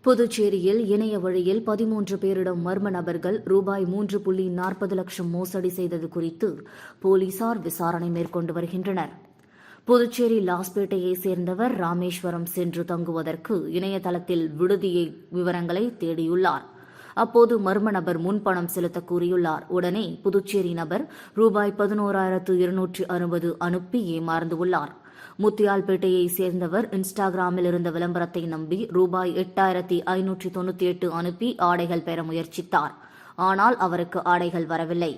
புதுச்சேரியில் இணைய வழியில் 13 பேரிடம் மர்ம நபர்கள் ரூபாய் 3.40 லட்சம் மோசடி செய்தது குறித்து போலீசார் விசாரணை மேற்கொண்டு வருகின்றனர். புதுச்சேரி லாஸ்பேட்டையைச் சேர்ந்தவர் ராமேஸ்வரம் சென்று தங்குவதற்கு இணையதளத்தில் விடுதியை விவரங்களை தேடியுள்ளார். அப்போது மர்ம நபர் முன்பணம் செலுத்த கூறியுள்ளார். உடனே புதுச்சேரி நபர் ரூபாய் 11,260 அனுப்பி ஏமாந்துள்ளார். முத்தியால்பேட்டையைச் சேர்ந்தவர் இன்ஸ்டாகிராமில் இருந்த விளம்பரத்தை நம்பி ரூபாய் 8,598 அனுப்பி ஆடைகள் பெற முயற்சித்தார். ஆனால் அவருக்கு ஆடைகள் வரவில்லை.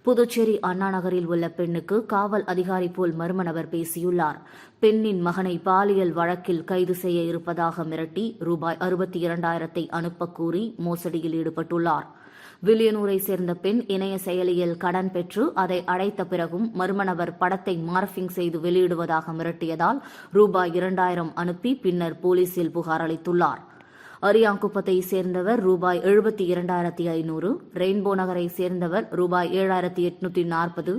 புதுச்சேரி அண்ணா நகரில் உள்ள பெண்ணுக்கு காவல் அதிகாரி போல் மர்ம நபர் பேசியுள்ளார். பெண்ணின் மகனை பாலியல் வழக்கில் கைது செய்ய இருப்பதாக மிரட்டி ரூபாய் 62,000 அனுப்ப கூறி மோசடியில் ஈடுபட்டுள்ளார். வில்லியனூரை சேர்ந்த பெண் இணைய செயலியில் கடன் பெற்று அதை அடைத்த பிறகும் மர்ம நபர் படத்தை மார்பிங் செய்து வெளியிடுவதாக மிரட்டியதால் ரூபாய் 2,000 அனுப்பி பின்னர் போலீசில் புகார் அளித்துள்ளார். அரியாங்குப்பத்தை சேர்ந்தவர் ரூபாய் 72,500, ரெயின்போ நகரை சேர்ந்தவர் ரூபாய் 7,840,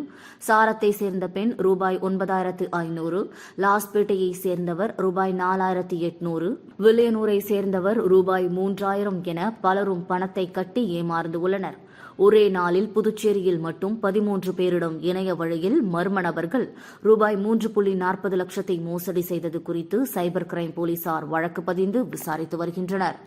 சாரத்தை சேர்ந்த பெண் ரூபாய் 9,500, லாஸ்பேட்டையை சேர்ந்தவர் ரூபாய் 4,800, வில்லியனூரை சேர்ந்தவர் ரூபாய் 3,000 என பலரும் பணத்தை கட்டி ஏமாந்துள்ளனர். ஒரே நாளில் புதுச்சேரியில் மட்டும் 13 பேரிடம் இணைய வழியில் மர்ம நபர்கள் ரூபாய் 3.40 லட்சத்தை மோசடி செய்தது குறித்து சைபர் கிரைம் போலீசார் வழக்கு பதிந்து விசாரித்து வருகின்றனர்.